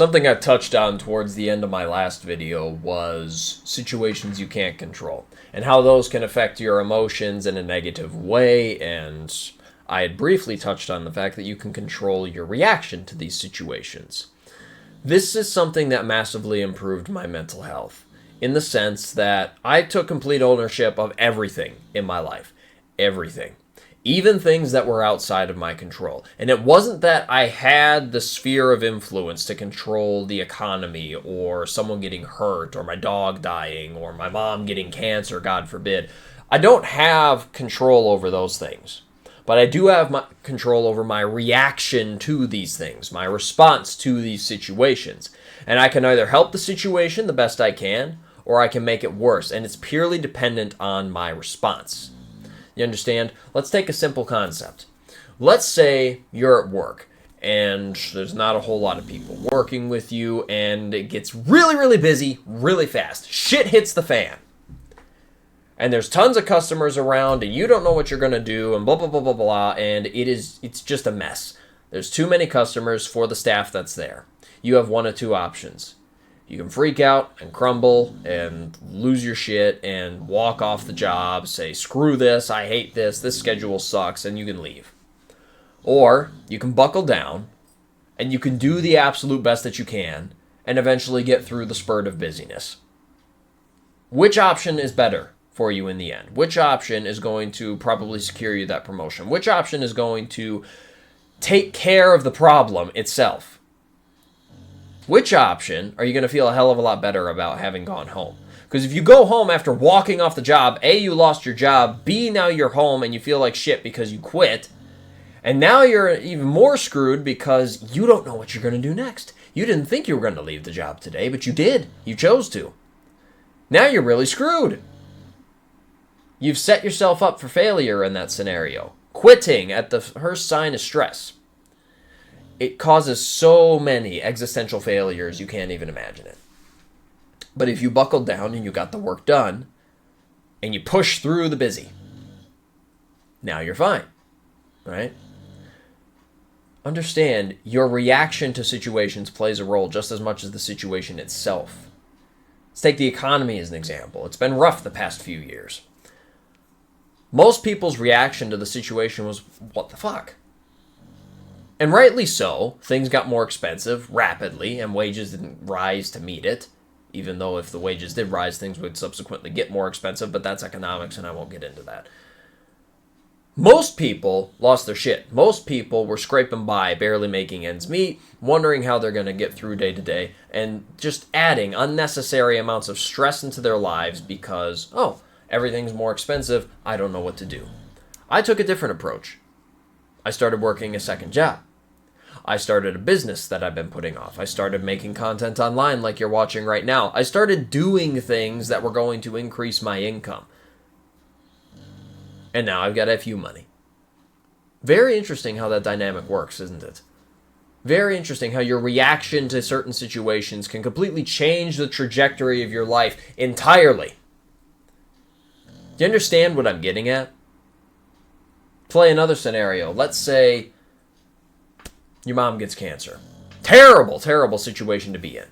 Something I touched on towards the end of my last video was situations you can't control and how those can affect your emotions in a negative way, and I had briefly touched on the fact that you can control your reaction to these situations. This is something that massively improved my mental health in the sense that I took complete ownership of everything in my life. Everything. Even things that were outside of my control. And it wasn't that I had the sphere of influence to control the economy or someone getting hurt or my dog dying or my mom getting cancer, God forbid. I don't have control over those things. But I do have my control over my reaction to these things, my response to these situations. And I can either help the situation the best I can, or I can make it worse. And it's purely dependent on my response. You understand? Let's take a simple concept. Let's say you're at work and there's not a whole lot of people working with you and it gets really, really busy really fast. Shit hits the fan. And there's tons of customers around and you don't know what you're going to do and blah, blah, blah, blah, blah. And it's just a mess. There's too many customers for the staff that's there. You have one of two options. You can freak out and crumble and lose your shit and walk off the job, say, screw this, I hate this schedule sucks, and you can leave. Or you can buckle down and you can do the absolute best that you can and eventually get through the spurt of busyness. Which option is better for you in the end? Which option is going to probably secure you that promotion? Which option is going to take care of the problem itself? Which option are you going to feel a hell of a lot better about having gone home? Because if you go home after walking off the job, A, you lost your job, B, now you're home and you feel like shit because you quit, and now you're even more screwed because you don't know what you're going to do next. You didn't think you were going to leave the job today, but you did. You chose to. Now you're really screwed. You've set yourself up for failure in that scenario. Quitting at the first sign of stress. It causes so many existential failures you can't even imagine it. But if you buckled down and you got the work done, and you push through the busy, now you're fine, right? Understand, your reaction to situations plays a role just as much as the situation itself. Let's take the economy as an example. It's been rough the past few years. Most people's reaction to the situation was, what the fuck? And rightly so, things got more expensive rapidly, and wages didn't rise to meet it. Even though if the wages did rise, things would subsequently get more expensive, but that's economics, and I won't get into that. Most people lost their shit. Most people were scraping by, barely making ends meet, wondering how they're going to get through day to day, and just adding unnecessary amounts of stress into their lives because, oh, everything's more expensive, I don't know what to do. I took a different approach. I started working a second job. I started a business that I've been putting off. I started making content online like you're watching right now. I started doing things that were going to increase my income. And now I've got a few money. Very interesting how that dynamic works, isn't it? Very interesting how your reaction to certain situations can completely change the trajectory of your life entirely. Do you understand what I'm getting at? Play another scenario. Let's say your mom gets cancer. Terrible, terrible situation to be in.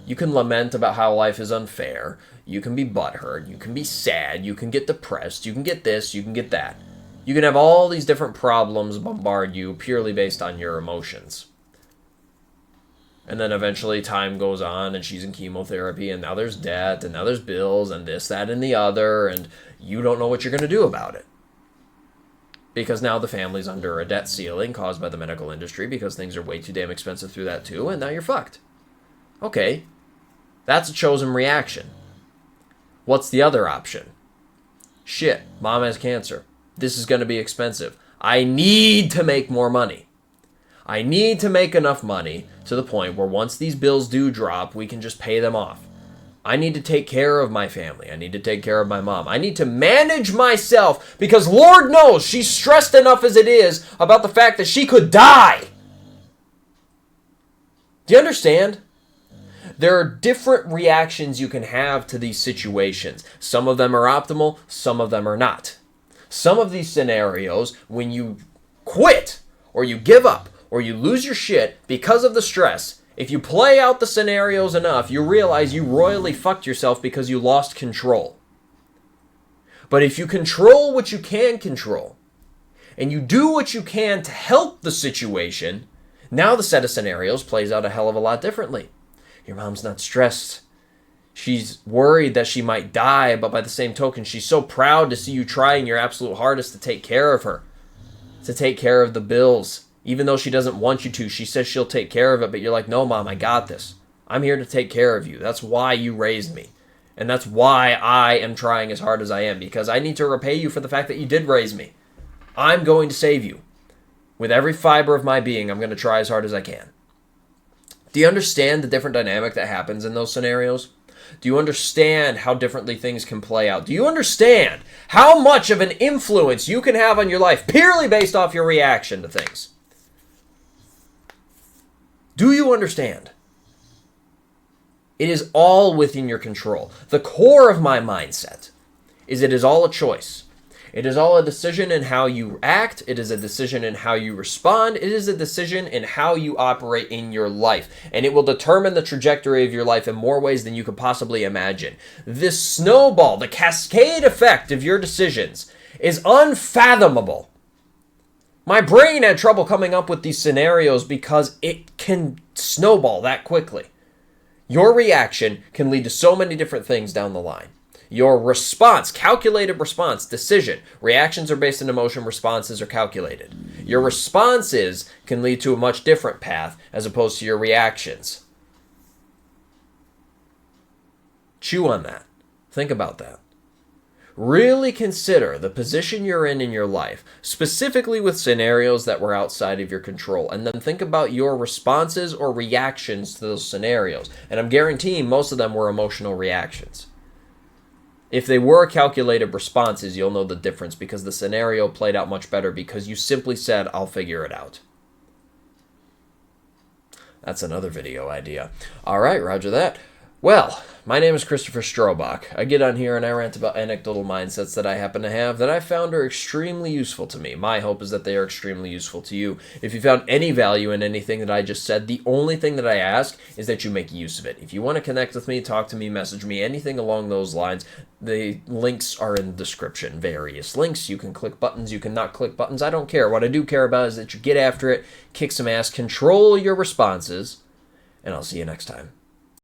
You can lament about how life is unfair. You can be butthurt. You can be sad. You can get depressed. You can get this. You can get that. You can have all these different problems bombard you purely based on your emotions. And then eventually time goes on and she's in chemotherapy and now there's debt and now there's bills and this, that, and the other, and you don't know what you're going to do about it. Because now the family's under a debt ceiling caused by the medical industry because things are way too damn expensive through that too, and now you're fucked. Okay, that's a chosen reaction. What's the other option? Shit, mom has cancer. This is going to be expensive. I need to make more money. I need to make enough money to the point where once these bills do drop, we can just pay them off. I need to take care of my family. I need to take care of my mom. I need to manage myself because Lord knows she's stressed enough as it is about the fact that she could die. Do you understand? There are different reactions you can have to these situations. Some of them are optimal, some of them are not. Some of these scenarios, when you quit or you give up or you lose your shit because of the stress, if you play out the scenarios enough, you realize you royally fucked yourself because you lost control. But if you control what you can control, and you do what you can to help the situation, now the set of scenarios plays out a hell of a lot differently. Your mom's not stressed. She's worried that she might die, but by the same token, she's so proud to see you trying your absolute hardest to take care of her, to take care of the bills. Even though she doesn't want you to, she says she'll take care of it, but you're like, no, Mom, I got this. I'm here to take care of you. That's why you raised me. And that's why I am trying as hard as I am, because I need to repay you for the fact that you did raise me. I'm going to save you. With every fiber of my being, I'm going to try as hard as I can. Do you understand the different dynamic that happens in those scenarios? Do you understand how differently things can play out? Do you understand how much of an influence you can have on your life purely based off your reaction to things? Do you understand? It is all within your control. The core of my mindset is it is all a choice. It is all a decision in how you act. It is a decision in how you respond. It is a decision in how you operate in your life. And it will determine the trajectory of your life in more ways than you could possibly imagine. This snowball, the cascade effect of your decisions is unfathomable. My brain had trouble coming up with these scenarios because it can snowball that quickly. Your reaction can lead to so many different things down the line. Your response, calculated response, decision. Reactions are based on emotion, responses are calculated. Your responses can lead to a much different path as opposed to your reactions. Chew on that. Think about that. Really consider the position you're in your life, specifically with scenarios that were outside of your control, and then think about your responses or reactions to those scenarios. And I'm guaranteeing most of them were emotional reactions. If they were calculated responses, you'll know the difference because the scenario played out much better because you simply said, I'll figure it out. That's another video idea. All right, roger that. Well, my name is Christopher Strobach. I get on here and I rant about anecdotal mindsets that I happen to have that I found are extremely useful to me. My hope is that they are extremely useful to you. If you found any value in anything that I just said, the only thing that I ask is that you make use of it. If you want to connect with me, talk to me, message me, anything along those lines, the links are in the description. Various links. You can click buttons. You can not click buttons. I don't care. What I do care about is that you get after it, kick some ass, control your responses, and I'll see you next time.